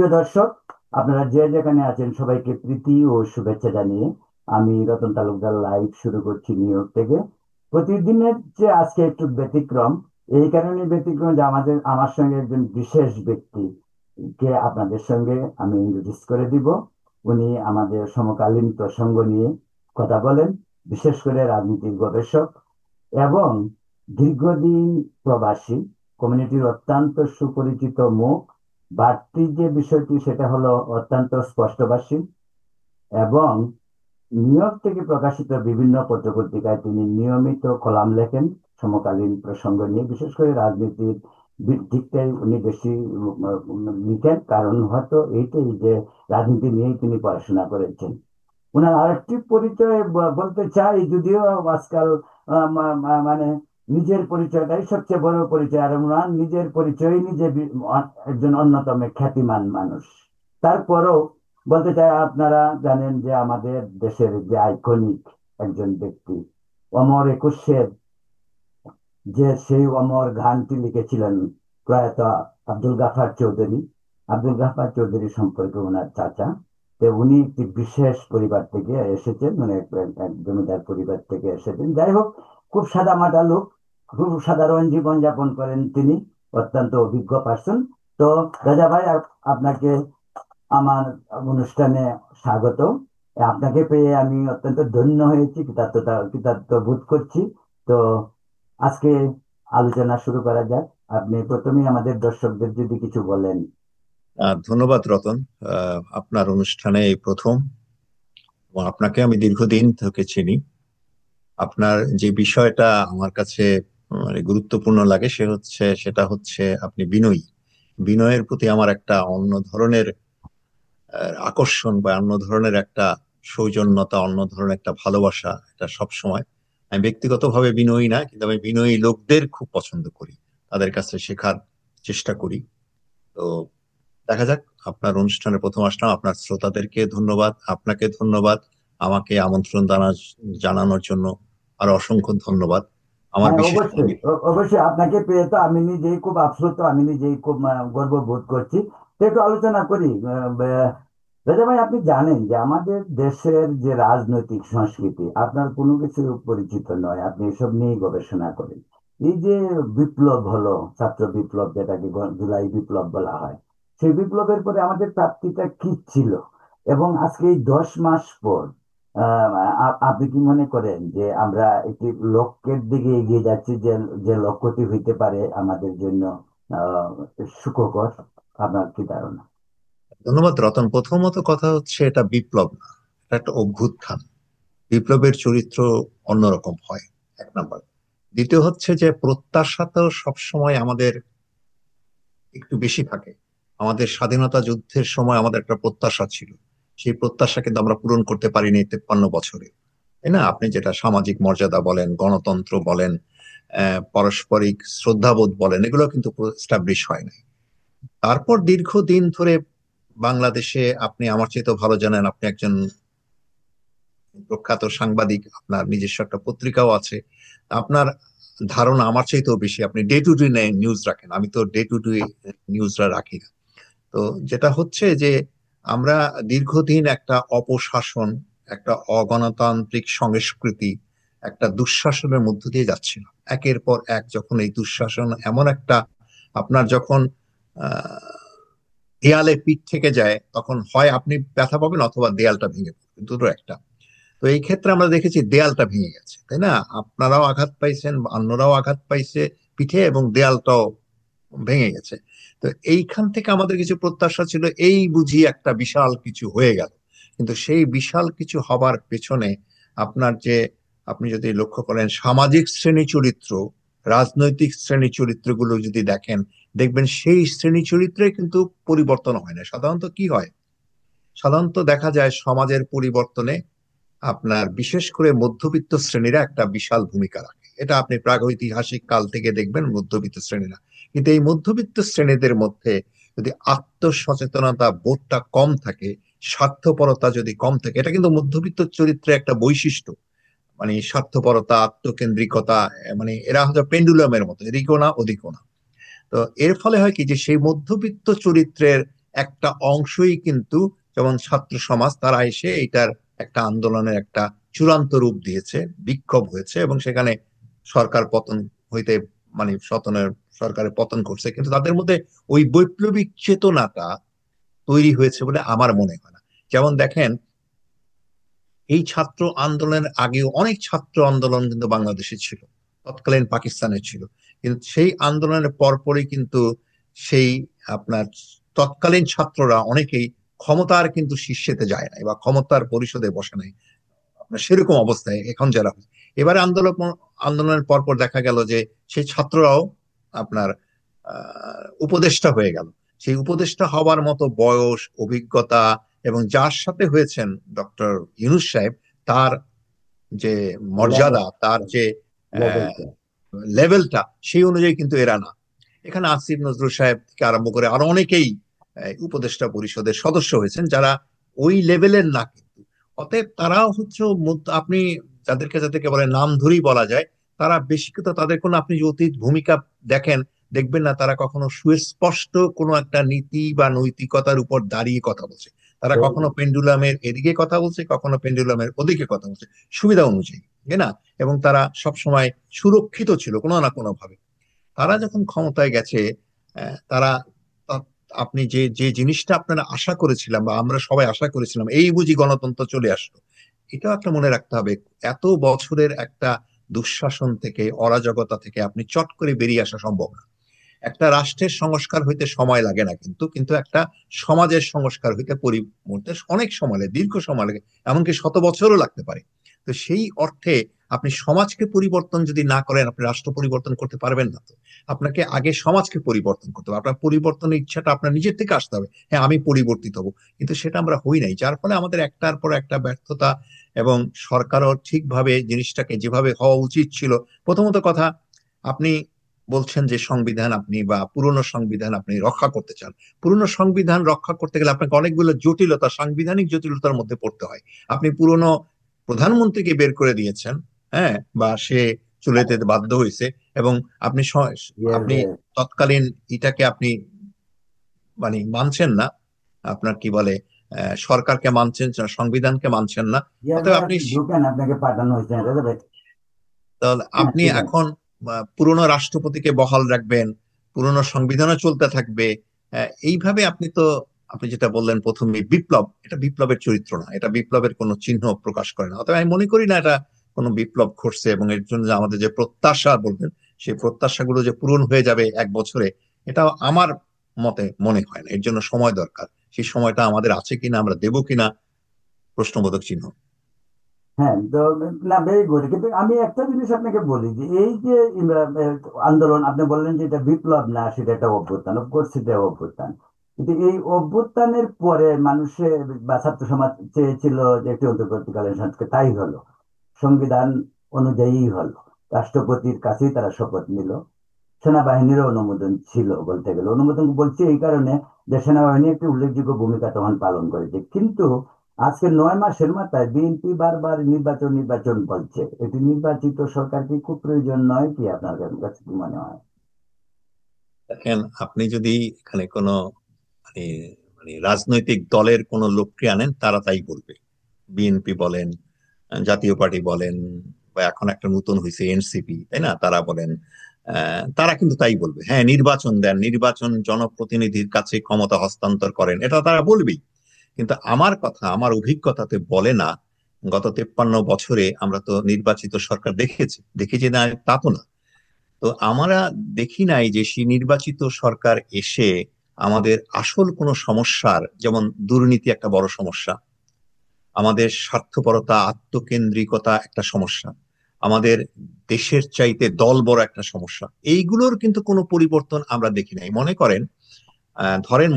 সুপ্রিয় দর্শক, আপনারা যে যেখানে আছেন সবাইকে প্রীতি ও শুভেচ্ছা জানিয়ে আমি রতন তালুকদার লাইভ শুরু করছি নিউ ইয়র্ক থেকে। প্রতিদিনের যে আজকে একটু ব্যতিক্রম, এই কারণে ব্যতিক্রম যে আমার সঙ্গে একজন বিশেষ ব্যক্তি কে আপনাদের সঙ্গে আমি ইন্ট্রোডিউস করে দিব। উনি আমাদের সমকালীন প্রসঙ্গ নিয়ে কথা বলেন, বিশেষ করে রাজনীতির গবেষক এবং দীর্ঘদিন প্রবাসী কমিউনিটির অত্যন্ত সুপরিচিত মুখ। বাড়তি যে বিষয়টি সেটা হলো অত্যন্ত স্পষ্টভাষী এবং নিউ ইয়র্ক থেকে প্রকাশিত বিভিন্ন পত্রপত্রিকায় তিনি নিয়মিত কলাম লেখেন সমকালীন প্রসঙ্গ নিয়ে, বিশেষ করে রাজনীতির দিকটাই উনি বেশি লিখেন, কারণ হয়তো এইটাই যে রাজনীতি নিয়েই তিনি পড়াশোনা করেছেন। ওনার আরেকটি পরিচয় বলতে চাই, যদিও আজকাল মানে নিজের পরিচয়টাই সবচেয়ে বড় পরিচয়, আর ওনার নিজের পরিচয় নিজে একজন অন্যতম খ্যাতিমান মানুষ। তারপরও বলতে চাই, আপনারা জানেন যে আমাদের দেশের যে আইকনিক একজন ব্যক্তি অমর একুশের যে সেই অমর গানটি লিখেছিলেন প্রয়াত আব্দুল গাফার চৌধুরী। আব্দুল গাফার চৌধুরী সম্পর্কে ওনার চাচা। তো উনি একটি বিশেষ পরিবার থেকে এসেছেন, মানে এক জমিদার পরিবার থেকে এসেছেন। যাই হোক, খুব সাদামাটা লোক, খুব সাধারণ জীবন যাপন করেন তিনি, অত্যন্ত অভিজ্ঞ পার্সন। তো রাজা ভাই, আপনাকে আমার অনুষ্ঠানে স্বাগত। আপনাকে পেয়ে আমি অত্যন্ত ধন্য হয়েছি, কৃতার্থ বোধ করছি। তো আজকে আলোচনা শুরু করা যাক। আপনি প্রথমেই আমাদের দর্শকদের যদি কিছু বলেন। ধন্যবাদ রতন। আপনার অনুষ্ঠানে এই প্রথম, এবং আপনাকে আমি দীর্ঘদিন থেকে চিনি। আপনার যে বিষয়টা আমার কাছে মানে গুরুত্বপূর্ণ লাগে সেটা হচ্ছে আপনি বিনয়ী। বিনয়ের প্রতি আমার একটা অন্য ধরনের আকর্ষণ বা অন্য ধরনের একটা সৌজন্যতা, অন্য ধরনের একটা ভালোবাসা, এটা সব সময়। আমি ব্যক্তিগতভাবে বিনয়ী না, কিন্তু আমি বিনয়ী লোকদের খুব পছন্দ করি, তাদের কাছে শেখার চেষ্টা করি। তো দেখা যাক, আপনার অনুষ্ঠানে প্রথম আসলাম। আপনার শ্রোতাদেরকে ধন্যবাদ, আপনাকে ধন্যবাদ, আমাকে আমন্ত্রণ জানানোর জন্য আরো অসংখ্য ধন্যবাদ। আমার হ্যাঁ, বিশেষ অবশ্যই অবশ্যই আপনাকে পেয়ে তো আমি নিজেই খুব আপ্লুত, আমি নিজেই খুব গর্ববোধ করছি। তো একটু আলোচনা করি। রাজা ভাই, আপনি জানেন যে আমাদের দেশের যে রাজনৈতিক সংস্কৃতি আপনার কোনো কিছু পরিচিত নয়, আপনি এসব নিয়ে গবেষণা করেন। এই যে বিপ্লব হলো, ছাত্র বিপ্লব যেটাকে জুলাই বিপ্লব বলা হয়, সেই বিপ্লবের পরে আমাদের প্রাপ্তিটা কি ছিল, এবং আজকে এই 10 মাস পর আপনি কি মনে করেন যে আমরা একটি লক্ষ্যের দিকে এগিয়ে যাচ্ছি, যে যে লক্ষ্যটি হইতে পারে আমাদের জন্য আহ সুখকর? আপনার কি ধারণা? ধন্যবাদ রতন। প্রথমত কথা হচ্ছে, এটা বিপ্লব না, এটা একটা অভ্যুত্থান। বিপ্লবের চরিত্র অন্যরকম হয়, এক নাম্বার। দ্বিতীয় হচ্ছে যে প্রত্যাশা তো সবসময় আমাদের একটু বেশি থাকে। আমাদের স্বাধীনতা যুদ্ধের সময় আমাদের একটা প্রত্যাশা ছিল, সেই প্রত্যাশা কিন্তু আমরা পূরণ করতে পারিনি 53 বছরে, তাই না? আপনি যেটা সামাজিক মর্যাদা বলেন, গণতন্ত্র বলেন, পারস্পরিক শ্রদ্ধাবোধ বলেন, এগুলো কিন্তু এস্টাবলিশ হয় নাই। তারপর দীর্ঘদিন ধরে বাংলাদেশে, আপনি আমার চেয়ে তো ভালো জানেন, আপনি একজন প্রখ্যাত সাংবাদিক, আপনার নিজস্ব একটা পত্রিকাও আছে। আপনার ধারণা আমার চাইতেও বেশি, আপনি ডে টু ডে নিউজ রাখেন, আমি তো ডে টু ডে নিউজরা রাখি না। তো যেটা হচ্ছে যে আমরা দীর্ঘদিন একটা অপশাসন, একটা অগণতান্ত্রিক সংস্কৃতি, একটা দুঃশাসনের মধ্য দিয়ে যাচ্ছিলাম একের পর এক। যখন এই দুঃশাসন এমন একটা, আপনার যখন আহ দেয়ালে পিঠ থেকে যায়, তখন হয় আপনি ব্যথা পাবেন অথবা দেয়ালটা ভেঙে পড়বে, দুটো একটা। তো এই ক্ষেত্রে আমরা দেখেছি দেয়ালটা ভেঙে গেছে, তাই না? আপনারাও আঘাত পাইছেন, অন্যরাও আঘাত পাইছে পিঠে, এবং দেয়ালটাও ভেঙে গেছে। তো এইখান থেকে আমাদের কিছু প্রত্যাশা ছিল, এই বুঝি একটা বিশাল কিছু হয়ে গেল। কিন্তু সেই বিশাল কিছু হবার পেছনে আপনার যে, আপনি যদি লক্ষ্য করেন সামাজিক শ্রেণী চরিত্র, রাজনৈতিক শ্রেণী চরিত্রগুলো যদি দেখেন, দেখবেন সেই শ্রেণী চরিত্রে কিন্তু পরিবর্তন হয় না। সাধারণত কি হয়? সাধারণত দেখা যায় সমাজের পরিবর্তনে আপনার বিশেষ করে মধ্যবিত্ত শ্রেণীরা একটা বিশাল ভূমিকা রাখে। এটা আপনি প্রাগৈতিহাসিক কাল থেকে দেখবেন, মধ্যবিত্ত শ্রেণীরা। কিন্তু এই মধ্যবিত্ত শ্রেণীদের মধ্যে যদি আত্মসচেতনতা বোধটা কম থাকে, স্বার্থপরতা যদি কম থাকে, এটা কিন্তু মধ্যবিত্ত চরিত্রের একটা বৈশিষ্ট্য। মানে স্বার্থপরতা, আত্মকেন্দ্রিকতা, মানে এরা হয়তো পেন্ডুলামের মতো, এদিকেও না ওদিকেও না। তো এর ফলে হয় কি, যে সেই মধ্যবিত্ত চরিত্রের একটা অংশই কিন্তু, যেমন ছাত্র সমাজ, তারা এসে এটার একটা আন্দোলনের একটা চূড়ান্ত রূপ দিয়েছে, বিক্ষোভ হয়েছে এবং সেখানে সরকার পতন হইতে, মানে সরকারের পতন করছে, কিন্তু তাদের মধ্যে ওই বৈপ্লবিক চেতনাটা তৈরি হয়েছে বলে আমার মনে হয় না। যেমন দেখেন, এই ছাত্র আন্দোলনের আগেও অনেক ছাত্র আন্দোলন কিন্তু বাংলাদেশে ছিল, তৎকালীন পাকিস্তানে ছিল, কিন্তু সেই আন্দোলনের পরপরই কিন্তু সেই আপনার তৎকালীন ছাত্ররা অনেকেই ক্ষমতার কিন্তু শীর্ষেতে যায় নাই বা ক্ষমতার পরিষদে বসে নাই, আপনার সেরকম অবস্থায় এখন যারা এবারে আন্দোলনের পরপর দেখা গেল যে সেই ছাত্ররাও আপনার উপদেষ্টা হয়ে গেল। সেই উপদেষ্টা হওয়ার মতো বয়স, অভিজ্ঞতা এবং যার সাথে হয়েছেন ডক্টর ইউনূস সাহেব, তার যে লেভেল মর্যাদা, তার যে লেভেলটা। লেভেলটা, সেই অনুযায়ী কিন্তু এরা না। এখানে আসিফ নজরুল সাহেব থেকে আরম্ভ করে আরো অনেকেই উপদেষ্টা পরিষদের সদস্য হয়েছেন যারা ওই লেভেলের না কিন্তু। অতএব তারাও হচ্ছে আপনি যাদেরকে যাদেরকে বলে নাম ধরেই বলা যায়, তারা বেশিক্ষত তাদের কোনো, আপনি যে অতীত ভূমিকা দেখেন, দেখবেন না তারা কখনো সুস্পষ্ট কোনো একটা নীতি বা নৈতিকতার উপর দাঁড়িয়ে কথা বলছে। তারা কখনো পেন্ডুলামের এদিকে কথা বলছে, কখনো পেন্ডুলামের ওদিকে কথা বলছে, সুবিধা অনুযায়ী, তাই না? এবং তারা সবসময় সুরক্ষিত ছিল কোনো না কোনো ভাবে। তারা যখন ক্ষমতায় গেছে, তারা আপনি যে যে জিনিসটা আপনারা আশা করেছিলাম বা আমরা সবাই আশা করেছিলাম, এই বুঝি গণতন্ত্র চলে আসলো, এটাও একটা মনে রাখতে হবে। এত বছরের একটা দুঃশাসন থেকে, অরাজকতা থেকে আপনি চট করে বেরিয়ে আসা সম্ভব না। একটা রাষ্ট্রের সংস্কার হইতে সময় লাগে না, কিন্তু কিন্তু একটা সমাজের সংস্কার হইতে পরিবর্তে অনেক সময় লাগে, দীর্ঘ সময় লাগে, এমনকি শত বছরও লাগতে পারে। তো সেই অর্থে আপনি সমাজকে পরিবর্তন যদি না করেন, আপনি রাষ্ট্র পরিবর্তন করতে পারবেন না। তো আপনাকে আগে সমাজকে পরিবর্তন করতে হবে, আপনার পরিবর্তনের ইচ্ছাটা আপনার নিজের থেকে আসতে হবে, হ্যাঁ আমি পরিবর্তিত হব। কিন্তু সেটা আমরা হই নাই, যার ফলে আমাদের একটার পর একটা ব্যর্থতা। এবং সরকারও ঠিকভাবে জিনিসটাকে যেভাবে হওয়া উচিত ছিল, প্রথমত কথা, আপনি বলছেন যে সংবিধান আপনি বা পুরনো সংবিধান আপনি রক্ষা করতে চান। পুরনো সংবিধান রক্ষা করতে গেলে আপনাকে অনেকগুলো জটিলতা, সাংবিধানিক জটিলতার মধ্যে পড়তে হয়। আপনি পুরনো প্রধানমন্ত্রীকে বের করে দিয়েছেন, হ্যাঁ, বা সে চলে যেতে বাধ্য হয়েছে, এবং আপনি আপনি তৎকালীন এটাকে আপনি মানে মানছেন না, আপনার কি বলে, সরকারকে মানছেন না, সংবিধানকে মানছেন না। অতএব আপনি, ঢুকেন, আপনাকে পাঠানো হয়েছে রেজাবে। তাহলে হ্যাঁ, আপনি ঠিক আছে। এখন পুরনো রাষ্ট্রপতিকে বহাল রাখবেন, পুরনো সংবিধানও চলতে থাকবে। এইভাবে আপনি তো, আপনি যেটা বললেন প্রথমে বিপ্লব, এটা বিপ্লবের চরিত্র না, এটা বিপ্লবের কোনো চিহ্ন প্রকাশ করে না। অতএব আমি মনে করি না এটা কোনো বিপ্লব ঘটছে, এবং এর জন্য যে আমাদের যে প্রত্যাশা বলবেন, সেই প্রত্যাশাগুলো যে পূরণ হয়ে যাবে 1 বছরে, এটা আমার মতে মনে হয় না। এর জন্য সময় দরকার। সেই সময়টা আমাদের আছে কিনা, আমরা দেবো কিনা, প্রশ্নবোধক চিহ্ন। হ্যাঁ, তো না, ভেরি গুড। কিন্তু আমি একটা জিনিস আপনাকে বলি যে এই যে আন্দোলন আপনি বললেন যে এটা বিপ্লব না, সেটা একটা অভ্যুত্থান, অফকোর্স সেটা অভ্যুত্থান। কিন্তু এই অভ্যুত্থানের পরে মানুষের বা ছাত্র সমাজ চেয়েছিল যে একটি অন্তর্বর্তীকালীন সরকার, তাই হলো। সংবিধান অনুযায়ী হলো। রাষ্ট্রপতির কাছেই তারা শপথ নিল। সেনাবাহিনীরও অনুমোদন ছিল, বলতে গেলে অনুমোদন বলছি এই কারণে যে সেনাবাহিনী একটি উল্লেখযোগ্য ভূমিকা তখন পালন করেছে। কিন্তু আজকে 9 মাসের মাথায় বিএনপি বারবার নির্বাচন নির্বাচন বলছে। এটি নির্বাচিত সরকার কি খুব প্রয়োজন নয় কি, আপনার কাছে কি মনে হয়? দেখেন, আপনি যদি এখানে কোনো মানে মানে রাজনৈতিক দলের কোন লোককে আনেন, তারা তাই বলবে। বিএনপি বলেন, জাতীয় পার্টি বলেন, বা এখন একটা নতুন হয়েছে এনসিপি, তাই না, তারা বলেন, তারা কিন্তু তাই বলবে, হ্যাঁ নির্বাচন দেন, নির্বাচন জনপ্রতিনিধির কাছে ক্ষমতা হস্তান্তর করেন, এটা তারা বলবেই। কিন্তু আমার কথা, আমার অভিজ্ঞতাতে বলে না, গত 53 বছরে আমরা তো নির্বাচিত সরকার দেখেছি, দেখেছি না তা তো না। তো আমরা দেখি নাই যে সেই নির্বাচিত সরকার এসে আমাদের আসল কোনো সমস্যার, যেমন দুর্নীতি একটা বড় সমস্যা, আমাদের স্বার্থপরতা, আত্মকেন্দ্রিকতা একটা সমস্যা, আমাদের দেশের চাইতে দল বড় একটা সমস্যা, এইগুলোর কিন্তু কোনো পরিবর্তন আমরা দেখি নাই। মনে করেন,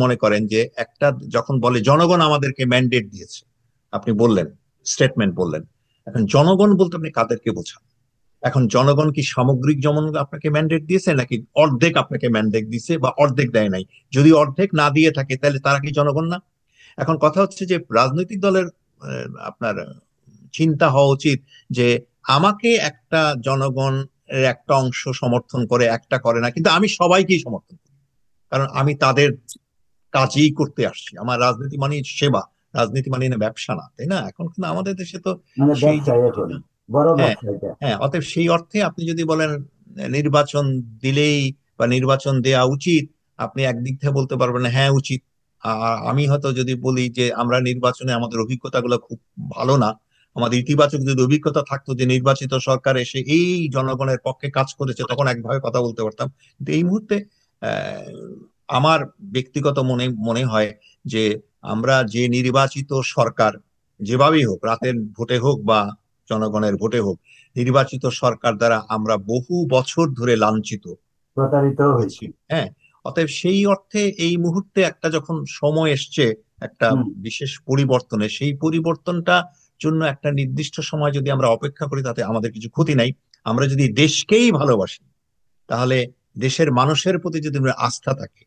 মনে করেন যে একটা, যখন বলে জনগণ আমাদেরকে ম্যান্ডেট দিয়েছে, আপনি বললেন, স্টেটমেন্ট বললেন, এখন জনগণ বলতে আপনি কাদেরকে বোঝান? এখন জনগণ কি সামগ্রিক জনগণ আপনাকে ম্যান্ডেট দিয়েছে, নাকি অর্ধেক আপনাকে ম্যান্ডেট দিয়েছে, বা অর্ধেক দেয় নাই? যদি অর্ধেক না দিয়ে থাকে, তাহলে তারা কি জনগণ না? এখন কথা হচ্ছে যে রাজনৈতিক দলের আপনার চিন্তা হওয়া উচিত যে আমাকে একটা জনগণ এর একটা অংশ সমর্থন করে, একটা করে না, কিন্তু আমি সবাইকেই সমর্থন করি, কারণ আমি তাদের কাজেই করতে আসছি। আমার রাজনীতি মানে সেবা, রাজনীতি মানে না ব্যবসা না, তাই না? এখন কিন্তু আমাদের দেশে তো মানে সেই ব্যবসায়ী এখন জিনিসটা। বড় হ্যাঁ, ব্যবসায়ীটা। হ্যাঁ, অতএব সেই অর্থে আপনি যদি বলেন নির্বাচন দিলেই বা নির্বাচন দেয়া উচিত, আপনি একদিক থেকে বলতে পারবেন হ্যাঁ উচিত। আর আমি হয়তো যদি বলি যে আমরা নির্বাচনে আমাদের অভিজ্ঞতাগুলো খুব ভালো না, আমাদের ইতিবাচক যদি অভিজ্ঞতা থাকতো যে নির্বাচিত সরকার এসে এই জনগণের পক্ষে কাজ করেছে, তখন একভাবে কথা বলতে পারতাম। কিন্তু এই মুহূর্তে আহ, আমার ব্যক্তিগত মনে মনে হয় যে আমরা যে নির্বাচিত সরকার, যেভাবেই হোক, রাতের ভোটে হোক বা জনগণের ভোটে হোক, নির্বাচিত সরকার দ্বারা আমরা বহু বছর ধরে লাঞ্ছিত প্রতারিত হয়েছি। হয়েছি। হ্যাঁ, অতএব সেই অর্থে এই মুহূর্তে একটা যখন সময় এসছে একটা হুম। বিশেষ পরিবর্তনের, সেই পরিবর্তনটা জন্য একটা নির্দিষ্ট সময় যদি আমরা অপেক্ষা করি, তাতে আমাদের কিছু ক্ষতি নাই। আমরা যদি দেশকেই ভালোবাসি, তাহলে দেশের মানুষের প্রতি যদি আমাদের আস্থা থাকে,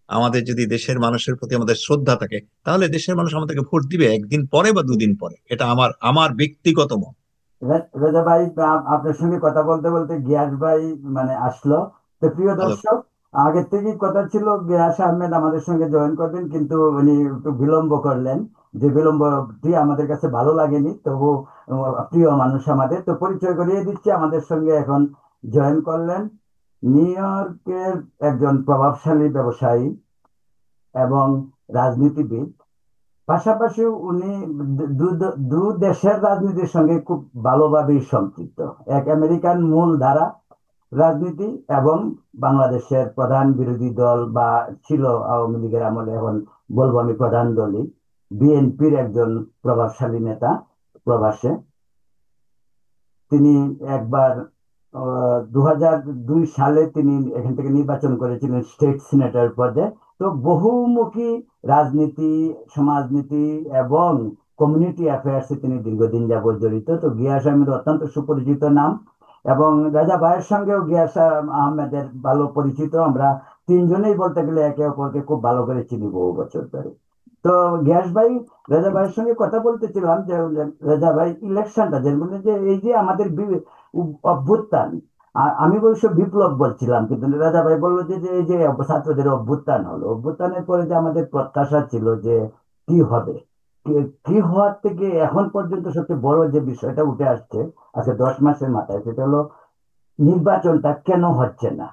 আমাদের যদি দেশের মানুষের প্রতি আমাদের শ্রদ্ধা থাকে, তাহলে দেশের মানুষ আমাদেরকে ভোট দিবে একদিন পরে বা দুদিন পরে। এটা আমার আমার ব্যক্তিগত মত। রেজা ভাই, আপনার সঙ্গে কথা বলতে বলতে গিয়াস ভাই মানে আসলো। তো প্রিয় ভালো। দর্শক, আগের থেকেই কথা ছিল গিয়াস আহমেদ আমাদের সঙ্গে জয়েন করবেন, কিন্তু উনি একটু বিলম্ব করলেন। যে বিলম্বটি আমাদের কাছে ভালো লাগেনি, তবু প্রিয় মানুষ আমাদের। তো পরিচয় করিয়ে দিচ্ছি, আমাদের সঙ্গে এখন জয়েন করলেন নিউ ইয়র্কের একজন প্রভাবশালী ব্যবসায়ী এবং রাজনীতিবিদ। পাশাপাশি উনি দু দেশের রাজনীতির সঙ্গে খুব ভালোভাবেই সম্পৃক্ত। এক আমেরিকান মূল ধারা রাজনীতি এবং বাংলাদেশের প্রধান বিরোধী দল বা ছিল আওয়ামী লীগের আমলে, এখন বলবো আমি প্রধান দলই, বিএনপির একজন প্রভাবশালী নেতা প্রবাসে। তিনি একবার 2002 সালে তিনি এখান থেকে নির্বাচন করেছিলেন স্টেট সিনেটর পদে। তো বহুমুখী রাজনীতি, সমাজনীতি এবং কমিউনিটি অ্যাফেয়ার্সে তিনি দীর্ঘদিন যাবৎ জড়িত। তো গিয়াস আহমেদ অত্যন্ত সুপরিচিত নাম, এবং রাজা ভাইয়ের সঙ্গেও গিয়াস আহমেদের ভালো পরিচিত। আমরা তিনজনেই বলতে গেলে একে অপরকে খুব ভালো করে চিনি বহু বছর ধরে। তো গ্যাস ভাই, রেজা ভাইয়ের সঙ্গে কথা বলতেছিলাম যে রেজা ভাই, ইলেকশনটা যে মানে যে এই যে আমাদের অভ্যুত্থান, আমি অবশ্য বিপ্লব বলছিলাম, কিন্তু রেজা ভাই বললো যে যে এই যে ছাত্রদের অভ্যুত্থান হলো, অভ্যুত্থানের পরে যে আমাদের প্রত্যাশা ছিল যে কি হবে, কি হওয়ার থেকে এখন পর্যন্ত সবচেয়ে বড় যে বিষয়টা উঠে আসছে আজকে 10 মাসের মাথায়, সেটা হলো নির্বাচনটা কেন হচ্ছে না।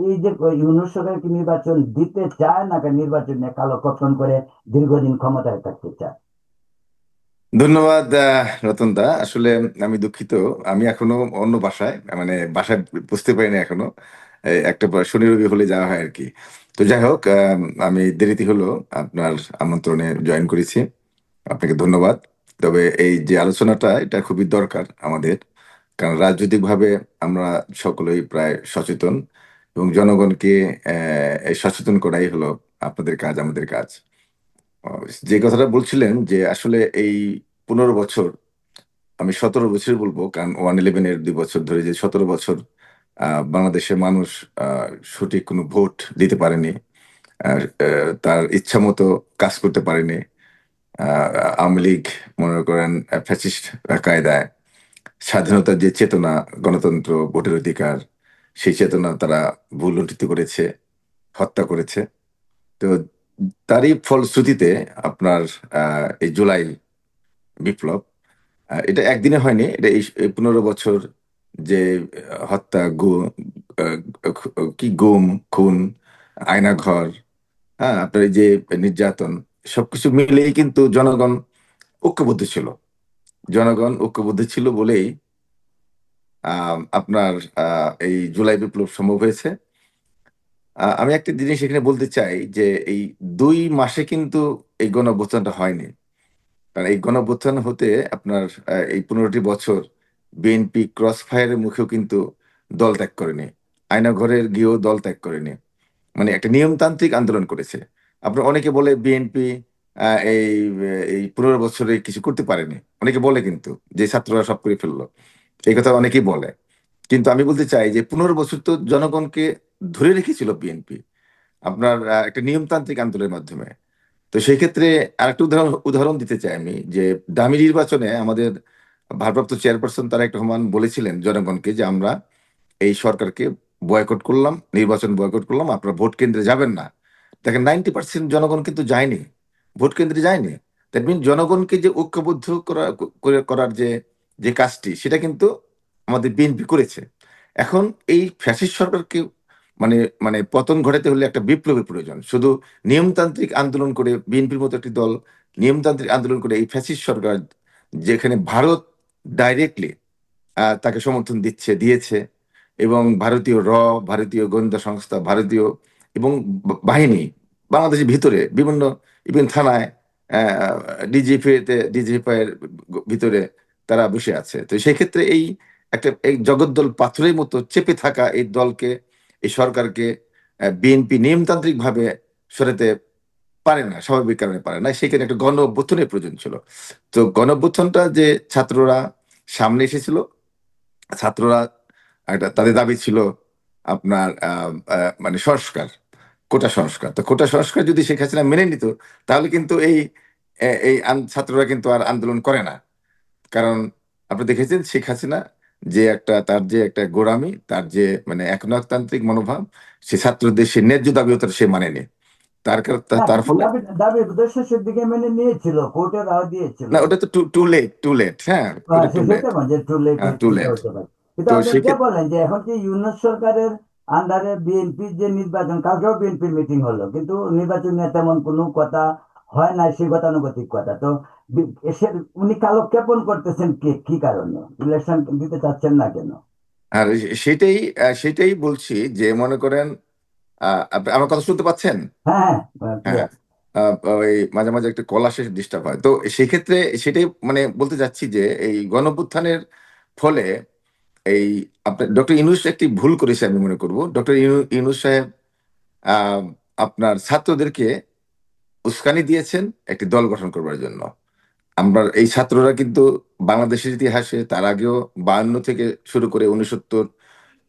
এই যে ইউনূস সরকার কি নির্বাচন দিতে চায়, না নির্বাচন নিয়ে কালো কর্তন করে দীর্ঘদিন ক্ষমতায় থাকতে চায়? ধন্যবাদ রতন দা। আসলে আমি দুঃখিত, আমি এখনো অন্য বাসায়, মানে বাসায় বুঝতে পারিনি এখনো। একটা শনি রবি হলে যাওয়া হয় আর কি। তো যাই হোক, আমি দেরিতে হলো আপনার আমন্ত্রণে জয়েন করেছি। আপনাকে ধন্যবাদ। তবে এই যে আলোচনাটা, এটা খুবই দরকার আমাদের, কারণ রাজনৈতিকভাবে আমরা সকলেই প্রায় সচেতন, এবং জনগণকে এই সচেতন করাই হলো আপনাদের কাজ, আমাদের কাজ। যে কথাটা বলছিলেন যে আসলে এই 15 বছর, আমি 17 বছর বলবো, কারণ 1/11-এর 2 বছর ধরে যে 17 বছর বাংলাদেশের মানুষ আহ, সঠিক কোনো ভোট দিতে পারেনি, তার ইচ্ছা মতো কাজ করতে পারেনি। আহ, আওয়ামী লীগ মনে করেন ফ্যাসিস্ট কায়দায় স্বাধীনতার যে চেতনা, গণতন্ত্র, ভোটের অধিকার, সেই চেতনা তারা ভুলুণ্ঠিত করেছে, হত্যা করেছে। তো তারই ফলশ্রুতিতে আপনার এই জুলাই বিপ্লব, এটা একদিনে হয়নি, এটা এই 15 বছর যে হত্যা, আহ, কি গুম, খুন, আয়নাঘর, হ্যাঁ, আপনার এই যে নির্যাতন, সবকিছু মিলেই কিন্তু জনগণ ঐক্যবদ্ধ ছিল। জনগণ ঐক্যবদ্ধ ছিল বলেই আপনার এই জুলাই বিপ্লব সম্ভব হয়েছে। আমি একটা জিনিস এখানে বলতে চাই যে এই 2 মাসে কিন্তু এই গণঅভ্যুত্থানটা হয়নি। কারণ এই গণঅভ্যুত্থান হতে আপনার এই 15টি বছর বিএনপি ক্রস ফায়ারের মুখেও কিন্তু দল ত্যাগ করেনি, আয়নাঘরের গিয়েও দল ত্যাগ করেনি, মানে একটা নিয়মতান্ত্রিক আন্দোলন করেছে। আপনার অনেকে বলে বিএনপি এই এই 15 বছরে কিছু করতে পারেনি, অনেকে বলে কিন্তু, যে ছাত্ররা সব করে ফেললো, এই কথা অনেকেই বলে। কিন্তু আমি বলতে চাই যে 15 বছর তো জনগণকে ধরে রেখেছিল বিএনপি আপনার একটা নিয়মতান্ত্রিক আন্দোলনের মাধ্যমে। তো সেই ক্ষেত্রে আরেকটা উদাহরণ উদাহরণ দিতে চাই আমি, যে দামি নির্বাচনে আমাদের ভারপ্রাপ্ত চেয়ারপারসন তারেক রহমান বলেছিলেন জনগণকে যে আমরা এই সরকারকে বয়কট করলাম, নির্বাচন বয়কট করলাম, আপনারা ভোট কেন্দ্রে যাবেন না, দেখেন 90% জনগণ কিন্তু যায়নি, ভোট কেন্দ্রে যায়নি। দ্যাট মিন জনগণকে যে ঐক্যবদ্ধ করার যে যে কাজটি, সেটা কিন্তু আমাদের বিএনপি করেছে। এখন এই ফ্যাসিস্ট সরকারকে মানে মানে পতন ঘটাতে হলে একটা বিপ্লবের প্রয়োজন। শুধু নিয়মতান্ত্রিক আন্দোলন করে বিএনপির মতো একটি দল নিয়মতান্ত্রিক আন্দোলন করে এই ফ্যাসিস্ট সরকার, যেখানে ভারত ডাইরেক্টলি তাকে সমর্থন দিয়েছে, এবং ভারতীয় ভারতীয় গোয়েন্দা সংস্থা, ভারতীয় এবং বাহিনী বাংলাদেশের ভিতরে বিভিন্ন ইভেন থানায়, ডিজিএফআই এর ভিতরে তারা বসে আছে। তো সেই ক্ষেত্রে এই জগদ্দল পাথরের মতো চেপে থাকা এই দলকে, এই সরকারকে বিএনপি নিয়মতান্ত্রিক ভাবে সরাতে পারে না, স্বাভাবিক কারণে পারে না। সেখানে একটা গণ অভ্যুত্থানের প্রয়োজন ছিল। তো গণ অভ্যুত্থানটা যে ছাত্ররা সামনে এসেছিল, ছাত্ররা একটা তাদের দাবি ছিল আপনার মানে সংস্কার, কোটা সংস্কার। তো কোটা সংস্কার যদি শেখ হাসিনা মেনে নিত, তাহলে কিন্তু ছাত্ররা কিন্তু আর আন্দোলন করে না। কারণ আপনি দেখেছেন শেখ হাসিনা তার যে একটা গোঁড়ামি, তার যে মানে একনায়কতান্ত্রিক মনোভাব, সে ছাত্রদের সে ন্যায্য দাবিও সে মানেনি। তার ফলে দাবি দাবি শেষের দিকে মেনে নিয়েছিল, কোর্টে রায় দিয়েছিল। না, ওটা তো টু লেট, হ্যাঁ, ওটা টু লেট, সেটা যে টু লেট, হ্যাঁ, টু এটা লেট। হতে পারে। কিন্তু তো আপনি যে সেক্ষেত্রে বলেন যে এখন কি ইউনূস সরকারের আন্ডারে বিএনপির যে নির্বাচন, কালকেও বিএনপির মিটিং হলো, কিন্তু নির্বাচন নিয়ে তেমন কোনো কথা হয় না, সেই গতানুগতিক কথা। তো উনি কালক্ষেপণ করতেছেন কি কি কারণে? ইলেকশন দিতে চাচ্ছেন না কেন? আর সেটাই সেটাই বলছি, যে মনে করেন আমার কথা শুনতে পাচ্ছেন? হ্যাঁ, হ্যাঁ, হ্যাঁ। ক্লিয়ার। ওই মাঝে মাঝে একটা কল আসে, ডিস্টার্ব হয়। তো সেই ক্ষেত্রে সেটাই মানে বলতে যাচ্ছি যে এই গণঅভ্যুত্থানের ফলে এই আপনার ডক্টর ইউনূস একটি ভুল করেছে আমি মনে করব। ডক্টর ইউনূস সাহেব আহ, আপনার ছাত্রদেরকে উস্কানি দিয়েছেন একটি দল গঠন করবার জন্য। আমরা এই ছাত্ররা কিন্তু বাংলাদেশের ইতিহাসে তার আগেও 52 থেকে শুরু করে 69,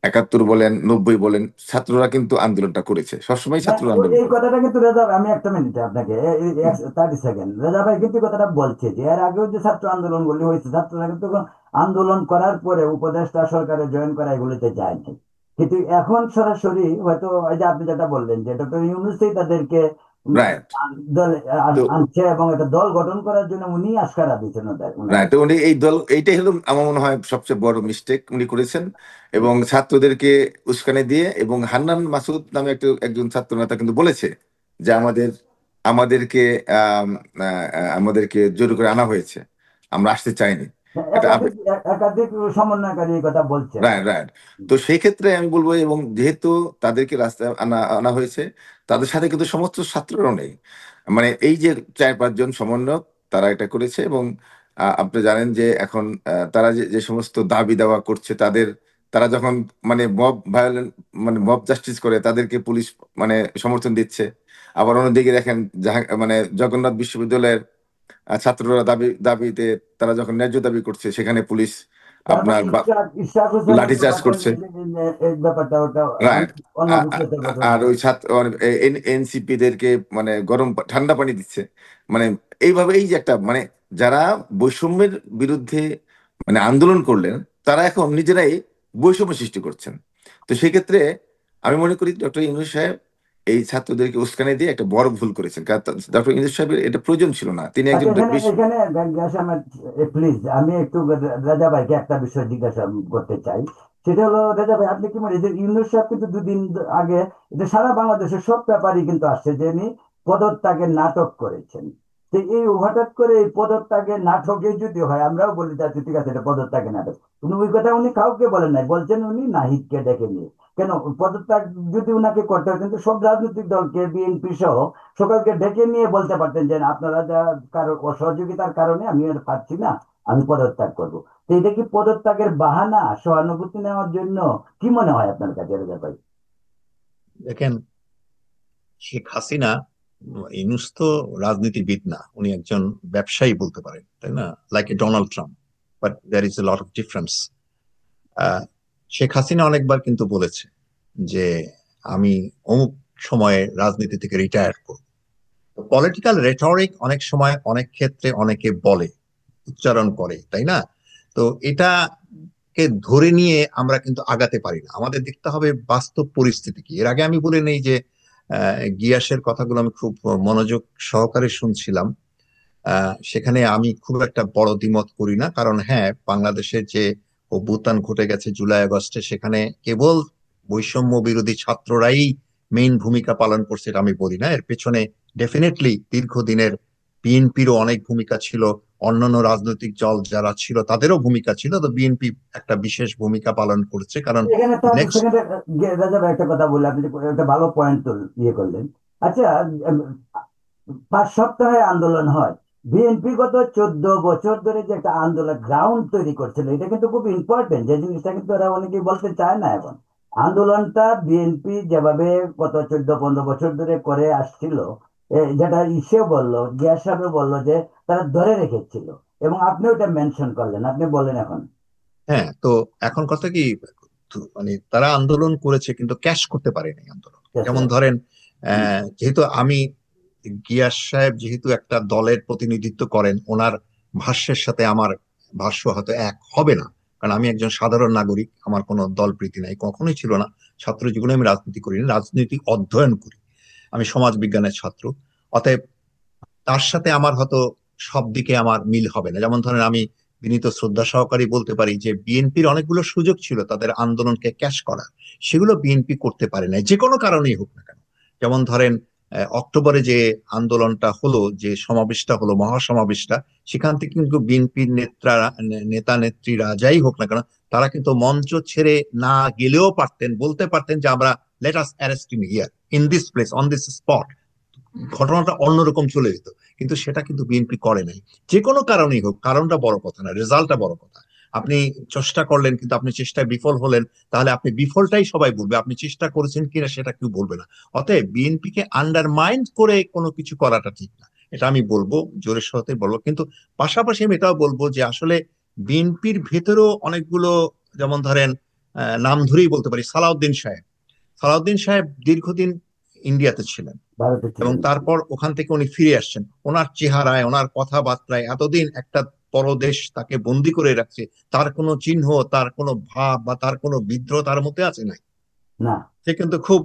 71 বলেন, 90 বলেন, ছাত্ররা কিন্তু আন্দোলনটা করেছে, সবসময় না, ছাত্ররা আন্দোলন এই করে। কথাটা কিন্তু রেজা ভাই, আমি একটা মিনিট আপনাকে, হুম। 30 সেকেন্ড, রেজা ভাই কিন্তু এই কথাটা বলছে যে এর আগেও যে ছাত্র আন্দোলনগুলি হয়েছে, ছাত্ররা কিন্তু আন্দোলন করার পরে উপদেষ্টা সরকারে জয়েন করা এগুলিতে যায়নি। কিন্তু এখন সরাসরি হয়তো এই যে আপনি যেটা বললেন যে ডক্টর ইউনূসই তাদেরকে রাইট। দলে তো আনছে এবং একটা দল গঠন করার জন্য উনি আস্কারা দিচ্ছেন রাইট, ওনাদের। তো উনি এই দল, এইটাই হলো আমার মনে হয় সবচেয়ে বড় মিস্টেক উনি করেছেন। এবং ছাত্রদেরকে উস্কানি দিয়ে, এবং হান্নান মাসুদ নামে একজন ছাত্র নেতা কিন্তু বলেছে যে আমাদেরকে আম, আমাদেরকে জোর করে আনা হয়েছে, আমরা আসতে চাইনি। এটা একাধিক একাধিক সমন্বয়কারী এই কথা বলছেন। Right, right. তো সেই ক্ষেত্রে আমি বলবো, এবং যেহেতু তাদেরকে রাস্তায় আনা আনা হয়েছে, তাদের সাথে কিন্তু সমস্ত ছাত্ররাও নেই। মানে এই যে 4-5 জন সমন্বয়ক, তারা এটা করেছে। এবং আপনি জানেন যে এখন তারা যে যে সমস্ত দাবি দাওয়া করছে, তারা যখন মানে মানে মব জাস্টিস করে, তাদেরকে পুলিশ মানে সমর্থন দিচ্ছে। আবার অন্যদিকে দেখেন মানে জগন্নাথ বিশ্ববিদ্যালয়ের ছাত্ররা দাবিতে, তারা যখন ন্যায্য দাবি করছে, সেখানে পুলিশ তারপরে আপনার ইশরাক হোসেন লাঠিচার্জ ব্যাপারটা করছে। এই ব্যাপারটা ওটা রাইট। অন্য বিষয়তে ঘটনা। আর ওই ছাত্র এনসিপি দেরকে মানে ঠান্ডা পানি দিচ্ছে। মানে এইভাবে এই যে একটা মানে যারা বৈষম্যের বিরুদ্ধে মানে আন্দোলন করলেন, তারা এখন নিজেরাই বৈষম্য সৃষ্টি করছেন। তো সেক্ষেত্রে আমি মনে করি ডক্টর ইউনূস সাহেব এই ছাত্রদেরকে উস্কানি দিয়ে একটা বড় ভুল করেছেন। কারণ ডক্টর ইউনূস সাহেবের এটা প্রয়োজন ছিল না, তিনি আচ্ছা, একজন এখানে এখানে প্লিজ আমি একটু রাজা ভাইকে একটা বিষয় জিজ্ঞাসা করতে চাই। সেটা হলো, রাজা ভাই আপনি কি মনে হয় যে ইউনূস সাহেব কিন্তু দুদিন আগে এটা সারা বাংলাদেশের সব ব্যাপারই কিন্তু আসছে যে উনি পদত্যাগের নাটক করেছেন। তো এই হঠাৎ করে এই পদত্যাগের নাটকে যদি হয়, আমরাও বলি যাচ্ছি ঠিক আছে এটা পদত্যাগের নাটক, কিন্তু ওই কথা উনি কাউকে বলেন নাই, বলছেন উনি নাহিদকে ডেকে নিয়ে। কেন পদত্যাগ যদি উনাকে করতে হয়, কিন্তু সব রাজনৈতিক দলকে বিএনপি সহ সকলকে ডেকে নিয়ে বলতে পারতেন যে আপনারা যা কারো অসহযোগিতার কারণে আমি আর পারছি না, আমি পদত্যাগ করবো। তো এটা কি পদত্যাগের বাহানা, সহানুভূতি নেওয়ার জন্য? কি মনে হয় আপনার কাছে রেজা ভাই? দেখেন, শেখ হাসিনা, ইউনূস তো রাজনীতিবিদ না, উনি একজন ব্যবসায়ী বলতে পারেন, তাই না? Like a Donald Trump, but there is a lot of difference. Sheikh Hasina অনেকবার কিন্তু বলেছে যে আমি অমুক সময়ে রাজনীতি থেকে রিটায়ার করব। পলিটিক্যাল রেটরিক অনেক সময় অনেক ক্ষেত্রে অনেকে বলে, উচ্চারণ করে, তাই না? তো এটাকে ধরে নিয়ে আমরা কিন্তু আগাতে পারি না, আমাদের দেখতে হবে বাস্তব পরিস্থিতি কি। এর আগে আমি বলে নেই যে গিয়াসের কথাগুলো আমি খুব মনোযোগ সহকারে শুনছিলাম। সেখানে আমি খুব একটা বড় দ্বিমত করি না, কারণ হ্যাঁ, বাংলাদেশের যে অভ্যুত্থান ঘটে গেছে জুলাই আগস্টে, সেখানে কেবল বৈষম্য বিরোধী ছাত্ররাই মেইন ভূমিকা পালন করছে এটা আমি বলি না। এর পেছনে ডেফিনেটলি দীর্ঘদিনের বিএনপিরও অনেক ভূমিকা ছিল, অন্যান্য রাজনৈতিক দল যারা ছিল তাদেরও ভূমিকা ছিল, তো বিএনপি একটা বিশেষ ভূমিকা পালন করছে কারণ এখানে তার নেক্সট। সেখানে রাজা ভাই একটা কথা বললে, আপনি যে একটা ভালো পয়েন্ট ইয়ে করলেন। আচ্ছা, 5 সপ্তাহে আন্দোলন হয়, বিএনপি গত 14 বছর ধরে যে একটা আন্দোলন গ্রাউন্ড তৈরি করছিল, এটা কিন্তু খুব ইম্পর্টেন্ট, যে জিনিসটা কিন্তু ওরা অনেকেই বলতে চায় না এখন। আন্দোলনটা বিএনপি যেভাবে গত 14-15 বছর ধরে করে আসছিল, যেটা ইসেও বললো, গিয়াস সাহেব বললো যে তারা ধরে রেখেছিল, এবং আপনি ওটা মেনশন করলেন, আপনি বলেন এখন। হ্যাঁ, তো এখন কথা কি, মানে তারা আন্দোলন করেছে কিন্তু ক্যাশ করতে পারেনি আন্দোলন। ঠিক আছে। যেমন ধরেন, যেহেতু আমি, গিয়াস সাহেব যেহেতু একটা দলের প্রতিনিধিত্ব করেন, ওনার ভাষ্যের সাথে আমার ভাষ্য হয়তো এক হবে না, কারণ আমি একজন সাধারণ নাগরিক, আমার কোনো দল প্রীতি নাই, কখনোই ছিল না। ছাত্র জীবনে আমি রাজনীতি করিনি, রাজনীতি অধ্যয়ন করি, আমি সমাজ বিজ্ঞানের ছাত্র। অতএব তার সাথে আমার হয়তো সব দিকে আমার মিল হবে না। যেমন ধরেন, আমি বিনীত শ্রদ্ধা সহকারে বলতে পারি যে বিএনপির অনেকগুলো সুযোগ ছিল তাদের আন্দোলনকে ক্যাশ করার, সেগুলো বিএনপি করতে পারে না, যে কোনো কারণেই হোক না কেন। যেমন ধরেন, অক্টোবরে যে আন্দোলনটা হলো, যে সমাবেশটা হলো, মহাসমাবেশটা, সেখান থেকে কিন্তু বিএনপির নেতা নেত্রীরা যাই হোক না কেন, তারা কিন্তু মঞ্চ ছেড়ে না গেলেও পারতেন, বলতে পারতেন যে আমরা, let us arrest him here in this place on this spot, ঘটনাটা অন্যরকম চলে যেত। কিন্তু সেটা কিন্তু বিএনপি করে নাই। যে কোনো কারণেই হোক, কারণটা বড় কথা না, রেজাল্টটা বড় কথা। আপনি চেষ্টা করলেন কিন্তু আপনি চেষ্টায় বিফল হলেন, তাহলে আপনি বিফলটাই সবাই বলবে, আপনি চেষ্টা করেছেন কিনা সেটা কেউ বলবে না। অতএব বিএনপিকে আন্ডারমাইন্ড করে কোনো কিছু করাটা ঠিক না, এটা আমি বলবো, জোরের সাথে বলবো। কিন্তু পাশাপাশি আমি এটাও বলবো যে আসলে বিএনপির ভেতরেও অনেকগুলো, যেমন ধরেন, নাম ধরেই বলতে পারি, সালাউদ্দিন সাহেব। সালাউদ্দিন সাহেব দীর্ঘদিন ইন্ডিয়াতে ছিলেন, ভারতে এবং ছিলেন। তারপর ওখান থেকে উনি ফিরে আসছেন। ওনার চেহারায়, ওনার কথাবার্তায়, এতদিন একটা পরদেশ তাকে বন্দি করে রাখছে, তার কোনো চিহ্ন, তার কোনো ভাব বা তার কোনো বিদ্রোহ তার মধ্যে আছে নাই। না। সে কিন্তু খুব,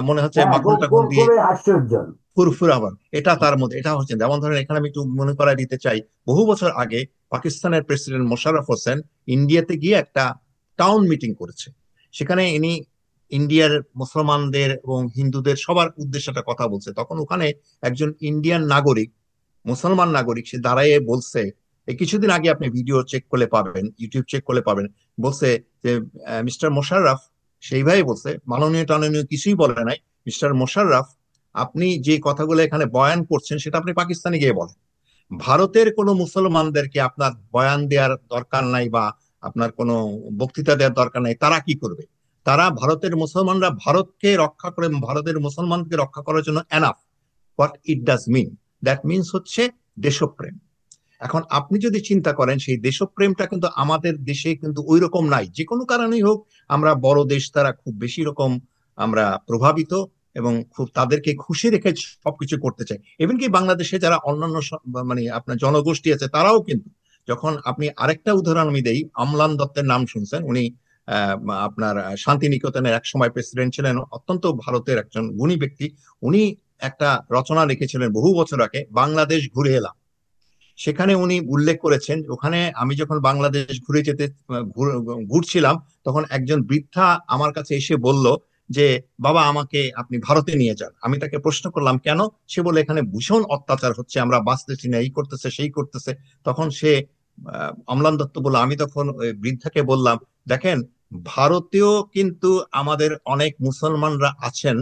মনে হচ্ছে হ্যাঁ, মাখন খুব টাখন খুব দিয়ে খুবই হাস্যোজ্জ্বল। ফুরফুরা হন, এটা তার মধ্যে, এটা হচ্ছে। যেমন ধরেন, এখানে আমি একটু মনে করাই দিতে চাই, বহু বছর আগে পাকিস্তানের প্রেসিডেন্ট মোশাররফ হোসেন ইন্ডিয়াতে গিয়ে একটা টাউন মিটিং করেছে। সেখানে ইনি ইন্ডিয়ার মুসলমানদের এবং হিন্দুদের সবার উদ্দেশ্যে একটা কথা বলছে। তখন ওখানে একজন ইন্ডিয়ান নাগরিক, মুসলমান নাগরিক, সে দাঁড়ায় বলছে, এই কিছুদিন আগে আপনি ভিডিও চেক করলে পাবেন, ইউটিউব চেক করলে পাবেন, বলছে যে মিস্টার মোশাররফ, সেইভাবে বলছে, মাননীয় টাননীয় কিছুই বলে নাই, মিস্টার মোশাররফ, আপনি যে কথাগুলো এখানে বয়ান করছেন সেটা আপনি পাকিস্তানে গিয়ে বলেন। ভারতের কোনো মুসলমানদেরকে আপনার বয়ান দেওয়ার দরকার নাই, বা আপনার কোনো বক্তৃতা দেওয়ার দরকার নাই। তারা কি করবে? তারা, ভারতের মুসলমানরা ভারতকে রক্ষা করে, ভারতের মুসলমানকে রক্ষা করার জন্য enough. What it does mean, that means হচ্ছে দেশপ্রেম। এখন আপনি যদি চিন্তা করেন, সেই দেশপ্রেমটা কিন্তু আমাদের দেশে কিন্তু ওই রকম নাই। যে কোনো কারণেই হোক, আমরা বড় দেশ দ্বারা খুব বেশি রকম আমরা প্রভাবিত, এবং খুব তাদেরকে খুশি রেখে সবকিছু করতে চাই। এমনকি বাংলাদেশে যারা অন্যান্য মানে আপনার জনগোষ্ঠী আছে, তারাও কিন্তু, যখন আপনি আরেকটা উদাহরণ আমি দেই, অম্লান দত্তের নাম শুনছেন, উনি আহ, আপনার শান্তিনিকেতনের এক সময় প্রেসিডেন্ট ছিলেন, অত্যন্ত ভারতের একজন গুণী ব্যক্তি। উনি একটা রচনা লিখেছিলেন বহু বছর আগে, বাংলাদেশ ঘুরে এলাম। সেখানে উনি উল্লেখ করেছেন, ওখানে আমি যখন বাংলাদেশ ঘুরে যেতে ঘুরছিলাম, তখন একজন বৃদ্ধা আমার কাছে এসে বলল যে, বাবা, আমাকে আপনি ভারতে নিয়ে যান। আমি তাকে প্রশ্ন করলাম কেন? সে বলে, এখানে ভীষণ অত্যাচার হচ্ছে, আমরা বাঁচতেছি না, এই করতেছে সেই করতেছে। তখন সে, অম্লান দত্ত বলল, আমি তখন ওই বৃদ্ধাকে বললাম, দেখেন, ভারতেও কিন্তু আমাদের অনেক মুসলমানরা আছেন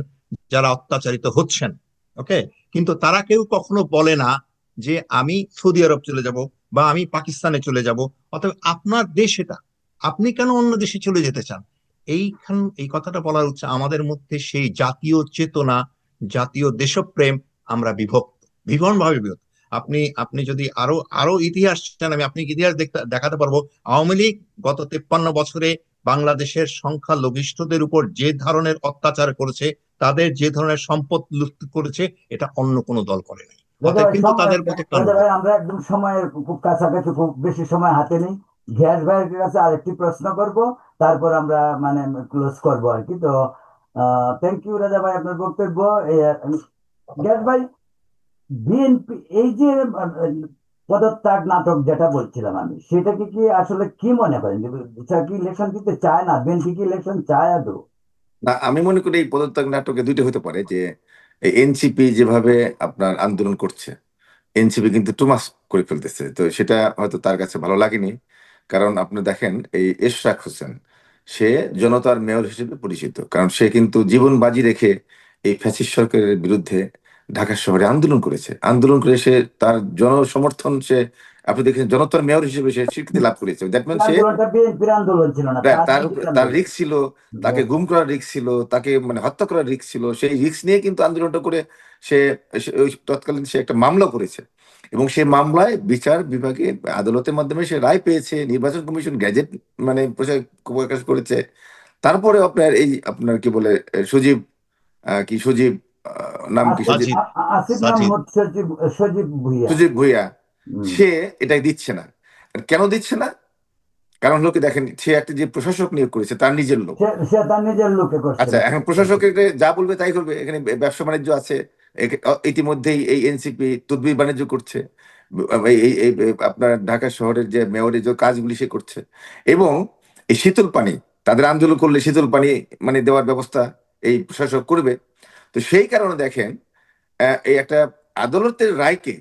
যারা অত্যাচারিত হচ্ছেন, ওকে, কিন্তু তারা কেউ কখনো বলে না যে আমি সৌদি আরব চলে যাব বা আমি পাকিস্তানে চলে যাব। অতএব আপনার দেশ এটা, আপনি কেন অন্য দেশে চলে যেতে চান? এই কথাটা বলার হচ্ছে, আমাদের মধ্যে সেই জাতীয় চেতনা, জাতীয় দেশপ্রেম, আমরা বিভক্ত, ভীষণভাবে বিভক্ত। আপনি আপনি যদি আরো আরো ইতিহাস চান, আমি আপনি ইতিহাস দেখাতে পারবো। আওয়ামী লীগ গত 53 বছরে বাংলাদেশের সংখ্যালঘিষ্ঠদের উপর যে ধরনের অত্যাচার করেছে, তাদের যে ধরনের সম্পদ লুট করেছে, এটা অন্য কোনো দল করে নাই। দাদা অতএব ভাই, কিন্তু সময়, তাদের প্রতি একটা দাদা অনুভূতি। ভাই, আমরা একদম সময়ের খুব কাছাকাছি, খুব বেশি সময় হাতে নেই। গ্যাস ভাইয়ের কাছে আরেকটি প্রশ্ন করব, তারপর আমরা মানে ক্লোজ করব আর কি। তো থ্যাংক ইউ রাজা ভাই আপনার বক্তব্য। গ্যাস ভাই, বিএনপি এই যে পদত্যাগ নাটক যেটা বলছিলাম আমি, সেটাকে কি আসলে কি মনে করেন যে স্যার কি ইলেকশন দিতে চায় না? বিএনপি কি ইলেকশন চায় আদৌ? না, আমি মনে করি এই পদত্যাগ নাটকে দুইটা হতে পারে, যে এনসিপি যেভাবে আপনার আন্দোলন করছে, এনসিপি কিন্তু টু মাস করে ফেলতেছে, তো সেটা হয়তো তার কাছে ভালো লাগেনি। কারণ আপনি দেখেন এই এশরাক হোসেন, সে জনতার মেয়র হিসেবে পরিচিত, কারণ সে কিন্তু জীবন বাজি রেখে এই ফ্যাসিস্ট সরকারের বিরুদ্ধে ঢাকা শহরে আন্দোলন করেছে। আন্দোলন করে সে তার জনসমর্থন সে, আপনি দেখেন জনতার মেয়র হিসেবে সে স্বীকৃতি লাভ করেছে। দ্যাট এই মিন সে, আন্দোলনটা বিএনপির আন্দোলন ছিল না, তার তার নিজের তার আন্দোলন। রিস্ক ছিল, তাকে গুম করার রিস্ক ছিল, তাকে মানে হত্যা করার রিস্ক ছিল। সেই রিস্ক নিয়ে কিন্তু আন্দোলনটা করে সে, ওই তৎকালীন সে একটা মামলা করেছে, এবং সেই মামলায় বিচার বিভাগে আদালতের মাধ্যমে সে রায় পেয়েছে, নির্বাচন কমিশন গ্যাজেট মানে প্রকাশ করেছে। তারপরে আপনার এই আপনার কি বলে সজীব, কি সজীব, নাম কি আসিফ সজীব, সাজিদ আসিফ সাজিদ মাহমুদ সজীব, সজীব ভুইয়া। সজীব ভুইয়া, হুম। সে এটাই দিচ্ছে না। কেন দিচ্ছে না? কারণ লোকে দেখেন, সে একটা যে প্রশাসক নিয়োগ করেছে তার নিজের লোক। সে সে তার নিজের লোকে করছে আচ্ছা, না। এখন প্রশাসকের যা বলবে তাই করবে, এখানে ব্যবসা বাণিজ্য আছে। ইতিমধ্যেই এই এনসিপি তদবির বাণিজ্য করছে। এই আপনার ঢাকা শহরের যে মেয়রের যে কাজগুলি সে করছে, এবং এই শীতল পানি, তাদের আন্দোলন করলে শীতল পানি মানে দেওয়ার ব্যবস্থা এই প্রশাসক করবে। তো সেই কারণে দেখেন, এই একটা আদালতের রায়কে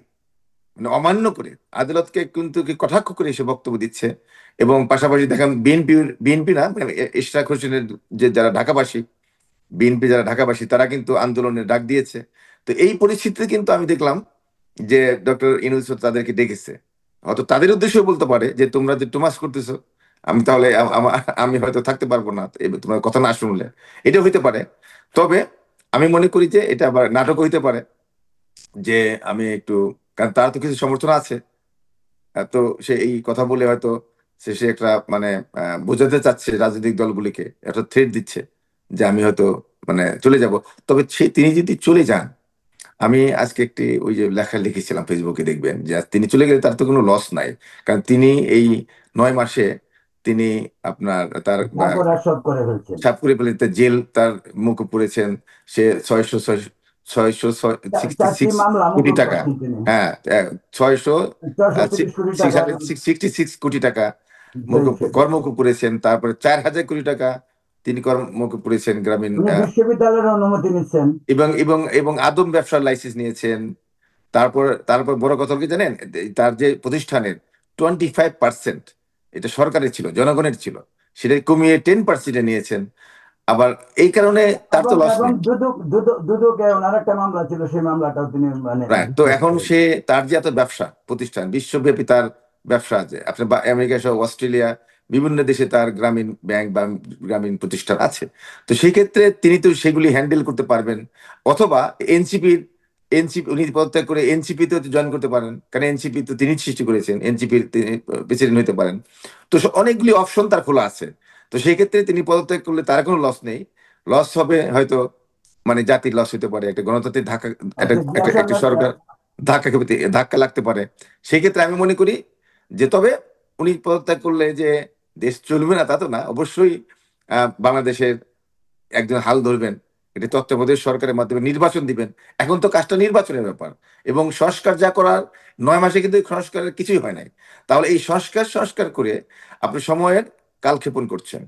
মানে অমান্য করে আদালতকে কিন্তু কি কটাক্ষ করে এসে বক্তব্য দিচ্ছে। এবং পাশাপাশি দেখেন বিএনপি না মানে ইশরাক হোসেনের যে যারা ঢাকাবাসী, বিএনপি যারা ঢাকাবাসী, তারা কিন্তু আন্দোলনের ডাক দিয়েছে। তো এই পরিস্থিতিতে কিন্তু আমি দেখলাম যে ডক্টর ইউনূস তাদেরকে ডেকেছে। হয়তো তাদের উদ্দেশ্যে বলতে পারে যে তোমরা যে টুমাস করতেছো, আমি তাহলে আমি হয়তো থাকতে পারবো না তোমার কথা না শুনলে, এটা হইতে পারে। তবে আমি মনে করি যে এটা আবার নাটক হইতে পারে, যে আমি একটু, কারণ তার তো কিছু সমর্থন আছে। তো সে এই কথা বলে হয়তো সে একটা মানে বোঝাতে চাচ্ছে রাজনৈতিক দলগুলিকে, একটা থ্রেট দিচ্ছে যে আমি হয়তো মানে চলে যাব। তবে তিনি যদি চলে যান, আমি আজকে একটি ওই যে লেখা লিখেছিলাম ফেসবুকে, দেখবেন যে আজ তিনি চলে গেলে তার তো কোনো লস নাই। কারণ তিনি এই 9 মাসে তিনি আপনার তার তারপর আর সব করে ফেলছেন। সাফ করে ফেলে জেল তার মুখে পড়েছেন। সে ছয়শো ছয়শো সিক্সটি চারটি সিক্স মামলা কোটি মুকুব টাকা, করছেন তিনি। হ্যাঁ, 600 430 কোটি টাকা। 666 কোটি টাকা কর্মকুব করেছেন। তারপরে 4,000 কোটি টাকা তিনি কর্মকুব করেছেন গ্রামীণ, উনি বিশ্ববিদ্যালয়ের অনুমতি নিচ্ছেন। এবং এবং আদম ব্যবসার লাইসেন্স নিয়েছেন। তারপর বড় কথা কি জানেন, তার যে প্রতিষ্ঠানের 25% এটা সরকারের ছিল, জনগণের ছিল, সেটা কমিয়ে 10% নিয়েছেন। আবার এই কারণে তার তো এবং লস এবং নেই। দুদকে ওনার একটা মামলা ছিল, সেই মামলাটাও তিনি মানে রাইট, তো বিশ্বাস এখন করেন। সে, তার যে এত ব্যবসা প্রতিষ্ঠান বিশ্বব্যাপী, তার ব্যবসা আছে, আপনি আমেরিকা সহ অস্ট্রেলিয়া বিভিন্ন দেশে তার গ্রামীণ ব্যাংক বা গ্রামীণ প্রতিষ্ঠান আছে। তো সেই ক্ষেত্রে তিনি তো সেগুলি হ্যান্ডেল করতে পারবেন। অথবা এনসিপি উনি পদত্যাগ করে এনসিপি তে জয়েন করতে পারেন, কারণ এনসিপি তো তিনি সৃষ্টি করেছেন, এনসিপির তিনি প্রেসিডেন্ট হতে পারেন। তো অনেকগুলি অপশন তার খোলা আছে। তো সেই ক্ষেত্রে তিনি পদত্যাগ করলে তার কোনো লস নেই। লস হবে হয়তো মানে জাতির লস হতে পারে, একটা গণতান্ত্রিক ধাক্কা, একটা আচ্ছা, একটা জিয়াস একটা আহমেদ, সরকার ধাক্কা লাগতে পারে। সেই ক্ষেত্রে আমি মনে করি যে, তবে উনি পদত্যাগ করলে যে দেশ চলবে না তা তো না, অবশ্যই বাংলাদেশের একজন হাল ধরবেন, এটি তত্ত্বাবধায়ক সরকারের মাধ্যমে নির্বাচন দিবেন। এখন তো কাজটা নির্বাচনের ব্যাপার, এবং সংস্কার যা করার 9 মাসে কিন্তু এই সংস্কারের কিছুই হয় নাই। তাহলে এই সংস্কার করে আপনি সময়ের কালক্ষেপণ করছেন।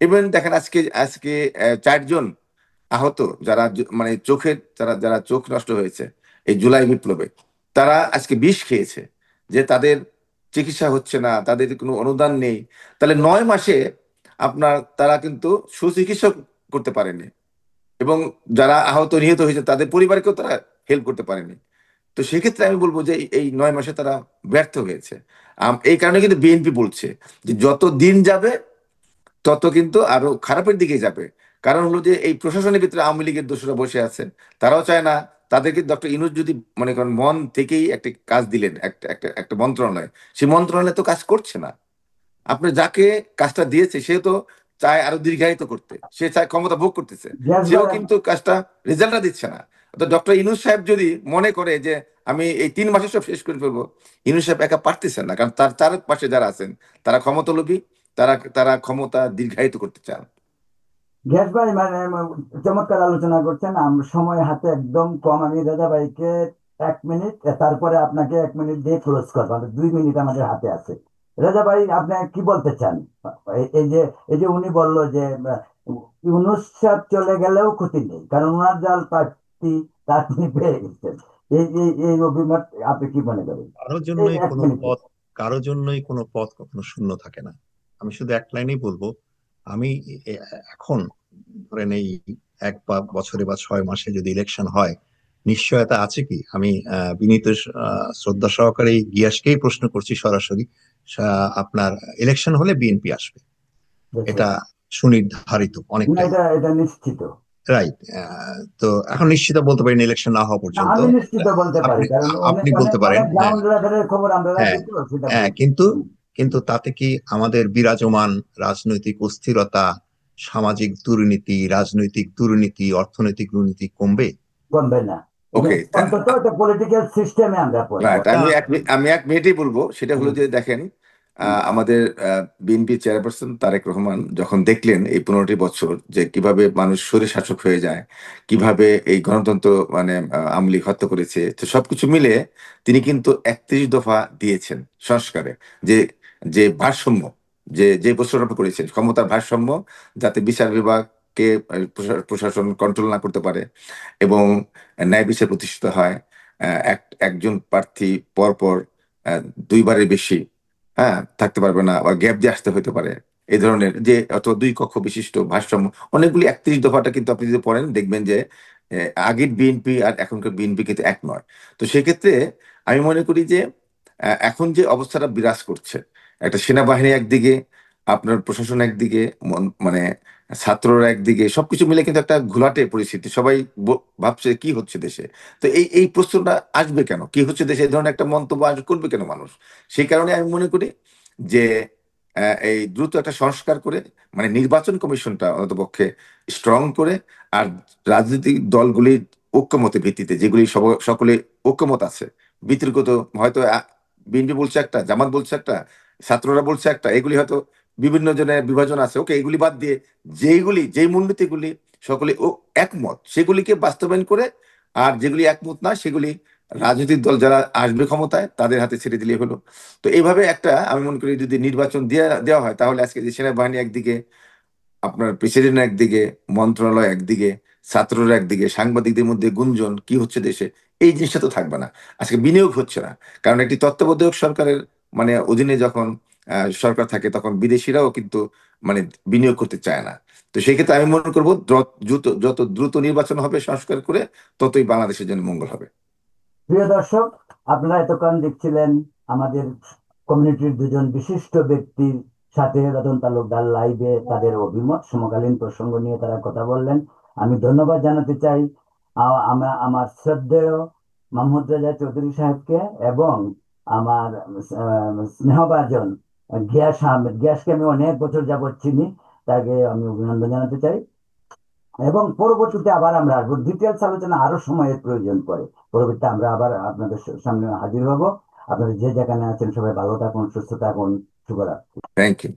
ইভেন দেখেন আজকে আজকে 4 জন আহত, যারা মানে চোখের, যারা যারা চোখ নষ্ট হয়েছে এই জুলাই বিপ্লবে, তারা আজকে বিষ খেয়েছে, যে তাদের চিকিৎসা হচ্ছে না, তাদের কোনো অনুদান নেই। তাহলে 9 মাসে আপনার তারা কিন্তু সুচিকিৎসা করতে পারেনি, এবং যারা আহত নিহত হয়েছে তাদের পরিবারকেও তারা হেল্প করতে পারেনি। তো সেক্ষেত্রে আমি বলবো যে এই 9 মাসে তারা ব্যর্থ হয়েছে। এই কারণে কিন্তু বিএনপি বলছে যে যত দিন যাবে তত কিন্তু আরো খারাপের দিকে যাবে। কারণ হলো যে এই প্রশাসনের ভিতরে আওয়ামী লীগের দোষরা বসে আছেন, তারাও চায় না। তাদেরকে ডক্টর ইউনূস যদি মনে করেন মন থেকেই একটা কাজ দিলেন, একটা একটা একটা মন্ত্রণালয়, সেই মন্ত্রণালয় তো কাজ করছে না। আপনি যাকে কাজটা দিয়েছে সে তো চায় আরো দীর্ঘায়িত করতে, সে চায় ক্ষমতা ভোগ করতেছে, জিয়াস সেও ভাই, কিন্তু কাজটা রেজাল্টটা দিচ্ছে না। তো ডক্টর ইউনূস সাহেব যদি মনে করে যে আমি এই 3 মাসে সব শেষ করে ফেলবো, ইউনূস সাহেব একা পারতেছেন না, কারণ তার চারপাশে যারা আছেন তারা ক্ষমতালোভী, তারা তারা ক্ষমতা দীর্ঘায়িত করতে চান। গ্যাস ভাই মানে চমৎকার আলোচনা করছেন। সময় হাতে একদম কম। আমি রাজা ভাইকে 1 মিনিট, তারপরে আপনাকে 1 মিনিট দিয়ে ক্লোজ করবো। 2 মিনিট আমাদের হাতে আছে। রাজা ভাই, আপনি কি বলতে চান? এই যে উনি বললো যে ইউনূস সাহেব চলে গেলেও ক্ষতি নেই, কারণ ওনার জাল প্রার্থী তার তিনি পেয়ে গেছেন। এই অভিমত আপনি কি মনে করেন? কারোর এই জন্যই এক কোনো মিনিটে পথ কারোর জন্যই কোনো পথ কখনো শূন্য থাকে না। আমি শুধু এক লাইনেই বলবো, আমি এ- এখন ধরেন এই বছরে বা 6 মাসে যদি ইলেকশন হয়, নিশ্চয়তা আছে কি? আমি বিনীত শ্রদ্ধা সহকারে গিয়াসকেই প্রশ্ন করছি সরাসরি, আপনার ইলেকশন হলে বিএনপি আসবে, দেশে। এটা সুনির্ধারিত না, অনেকটাই, এটা নিশ্চিত। রাইট? তো এখন নিশ্চিত বলতে পারি না ইলেকশন না হওয়া না, পর্যন্ত। আমি নিশ্চিত বলতে পারি, আপনি কারণ অনেক আপনি অনেক বলতে পারেন, অনেক হ্যাঁ। গ্রাউন্ড লেভেলের খবর আমরা রাখি, হ্যাঁ, তো সেটা হ্যাঁ, বলছি। কিন্তু কিন্তু তাতে কি আমাদের বিরাজমান রাজনৈতিক অস্থিরতা, সামাজিক দুর্নীতি, রাজনৈতিক দুর্নীতি, অর্থনৈতিক দুর্নীতি কমবে? কমবে না। এবং ওকে, অন্তত একটা পলিটিক্যাল সিস্টেমে আমরা পড়বো। রাইট। তা আমি 1 মিনিটেই বলবো, সেটা হলো হুম, যে দেখেন, হুম। আমাদের বিএনপি চেয়ারপারসন তারেক রহমান যখন দেখলেন এই 15টি বছর যে কিভাবে মানুষ স্বৈর শাসক হয়ে যায়, কিভাবে এই গণতন্ত্র মানে আওয়ামী লীগ হত্যা করেছে, তো সবকিছু মিলে তিনি কিন্তু 31 দফা দিয়েছেন সংস্কারে, যে যে ভারসাম্য, যে যে প্রস্তাবনা করেছেন ক্ষমতার ভারসাম্য, যাতে বিচার বিভাগকে প্রশাসন কন্ট্রোল না করতে পারে এবং ন্যায় বিচার প্রতিষ্ঠিত হয়। একজন প্রার্থী পরপর আহ, দুইবারের বেশি থাকতে পারবে না, বা গ্যাপ দিয়ে আসতে হতে পারে, এই ধরনের যে অথবা 2 কক্ষ বিশিষ্ট ভারসাম্য, অনেকগুলি 31 দফাটা কিন্তু আপনি যদি পড়েন দেখবেন যে আগের বিএনপি আর এখনকার বিএনপি কিন্তু এক নয়। তো সেক্ষেত্রে আমি মনে করি যে এখন যে অবস্থাটা বিরাজ করছে, একটা সেনাবাহিনী একদিকে, আপনার প্রশাসন একদিকে, মানে ছাত্ররা একদিকে, সবকিছু মিলে কিন্তু একটা ঘোলাটে পরিস্থিতি। সবাই ভাবছে কি হচ্ছে দেশে। তো এই প্রশ্নটা আসবে কেন, কি হচ্ছে দেশে, এই ধরনের একটা মন্তব্য করবে কেন মানুষ? সেই কারণে আমি মনে করি যে এই দ্রুত একটা সংস্কার করে, মানে নির্বাচন কমিশনটা অন্ততপক্ষে স্ট্রং করে, আর রাজনৈতিক দলগুলির ঐক্যমতের ভিত্তিতে, যেগুলি সকলে ঐক্যমত আছে, বিতর্কিত হয়তো বিএনপি বলছে একটা, জামাত বলছে একটা, ছাত্ররা বলছে একটা, এগুলি হয়তো বিভিন্ন জনের বিভাজন আছে, ওকে এগুলি বাদ দিয়ে যেই মূলনীতিগুলি সকলে একমত, সেগুলিকে বাস্তবায়ন করে, আর যেগুলি একমত না সেগুলি রাজনৈতিক দল যারা আসবে ক্ষমতায় তাদের হাতে ছেড়ে দিলে হলো। তো এইভাবে একটা আমি মনে করি যদি নির্বাচন দেওয়া হয়, তাহলে আজকে যে সেনাবাহিনী একদিকে, আপনার প্রেসিডেন্ট একদিকে, মন্ত্রণালয় একদিকে, ছাত্ররা একদিকে, সাংবাদিকদের মধ্যে গুঞ্জন কি হচ্ছে দেশে, এই জিনিসটা তো থাকবে না। আজকে বিনিয়োগ হচ্ছে না, কারণ একটি তত্ত্বাবধায়ক সরকারের মানে অধীনে যখন সরকার থাকে, তখন বিদেশিরাও কিন্তু মানে বিনিয়োগ করতে চায় না। তো সেই ক্ষেত্রে আমি মনে করবো যত দ্রুত নির্বাচন হবে সংস্কার করে, ততই বাংলাদেশের জন্য মঙ্গল হবে। প্রিয় দর্শক, আপনারা এতক্ষণ দেখছিলেন আমাদের কমিউনিটির দুজন বিশিষ্ট ব্যক্তির সাথে রতন তালুকদার লাইভে তাদের অভিমত, সমকালীন প্রসঙ্গ নিয়ে তারা কথা বললেন। আমি ধন্যবাদ জানাতে চাই আমার শ্রদ্ধেয় মাহমুদ রেজা চৌধুরী সাহেবকে, এবং আমার স্নেহভাজন গিয়াস আহমেদ। গিয়াসকে আমি অনেক বছর যাবৎ চিনি, তাকে আমি অভিনন্দন জানাতে চাই। এবং পরবর্তীতে আবার আমরা আসবো, ডিটেলস আলোচনা আরো সময়ের প্রয়োজন পড়ে। পরবর্তীতে আমরা আবার আপনাদের সামনে হাজির হব। আপনারা যে যেখানে আছেন সবাই ভালো থাকুন, সুস্থ থাকুন। শুভরাত্রি। Thank you.